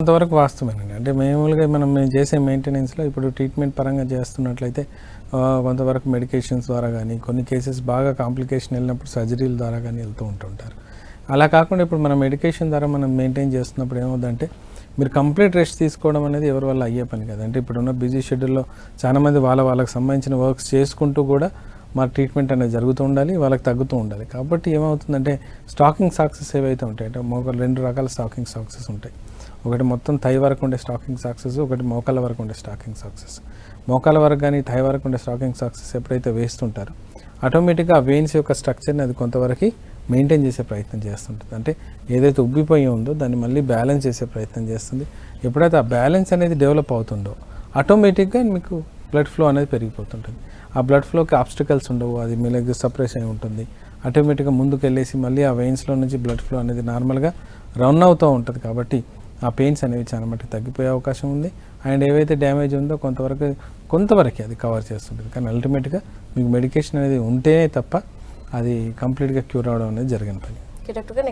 కొంతవరకు వాస్తవేనండి. అంటే మామూలుగా మేము చేసే మెయింటెనెన్స్‌లో ఇప్పుడు ట్రీట్మెంట్ పరంగా చేస్తున్నట్లయితే కొంతవరకు మెడికేషన్స్ ద్వారా గానీ, కొన్ని కేసెస్ బాగా కాంప్లికేషన్ వెళ్ళినప్పుడు సర్జరీల ద్వారా గానీ వెళ్తూ ఉంటుంటారు. అలా కాకుండా ఇప్పుడు మనం మెడికేషన్ ద్వారా మనం మెయింటైన్ చేస్తున్నప్పుడు ఏమవుద్దంటే, మీరు కంప్లీట్ రెస్ట్ తీసుకోవడం అనేది ఎవరి వల్ల అయ్యే పని కాదు. అంటే ఇప్పుడున్న బిజీ షెడ్యూల్‌లో చాలామంది వాళ్ళకి సంబంధించిన వర్క్స్ చేసుకుంటూ కూడా మా ట్రీట్మెంట్ అనేది జరుగుతూ ఉండాలి. వాళ్ళకి తగ్గుతూ ఉండాలి. కాబట్టి ఏమవుతుందంటే స్టాకింగ్ సాక్సెస్ ఏవైతే ఉంటాయో అంటే మోకాలు 2 రకాల స్టాకింగ్ సాక్సెస్ ఉంటాయి. ఒకటి మొత్తం థై వరకు ఉండే స్టాకింగ్ సాక్సెస్, ఒకటి మోకాళ్ళ వరకు ఉండే స్టాకింగ్ సాక్సెస్. మోకాళ్ళ వరకు కానీ థై వరకు ఉండే స్టాకింగ్ సాక్సెస్ ఎప్పుడైతే వేస్తుంటారో ఆటోమేటిక్గా ఆ వెయిన్స్ యొక్క స్ట్రక్చర్ని అది కొంతవరకు మెయింటైన్ చేసే ప్రయత్నం చేస్తుంటుంది. అంటే ఏదైతే ఉబ్బిపోయి ఉందో దాన్ని మళ్ళీ బ్యాలెన్స్ చేసే ప్రయత్నం చేస్తుంది. ఎప్పుడైతే ఆ బ్యాలెన్స్ అనేది డెవలప్ అవుతుందో ఆటోమేటిక్గా మీకు బ్లడ్ ఫ్లో అనేది పెరిగిపోతుంటుంది. ఆ బ్లడ్ ఫ్లోకి ఆబ్స్టికల్స్ ఉండవు, అది మీలకి సప్రెస్ అయి ఉంటుంది. ఆటోమేటిక్గా ముందుకు వెళ్ళేసి మళ్ళీ ఆ వెయిన్స్లో నుంచి బ్లడ్ ఫ్లో అనేది నార్మల్గా రన్ అవుతూ ఉంటుంది. కాబట్టి ఆ పెయిన్స్ అనేవి చాలా మట్టుకు తగ్గిపోయే అవకాశం ఉంది. అండ్ ఏవైతే డ్యామేజ్ ఉందో కొంతవరకు అది కవర్ చేస్తుంటుంది. కానీ అల్టిమేట్గా మీకు మెడికేషన్ అనేది ఉంటేనే తప్ప అది కంప్లీట్గా క్యూర్ అవడం అనేది జరిగిన పని.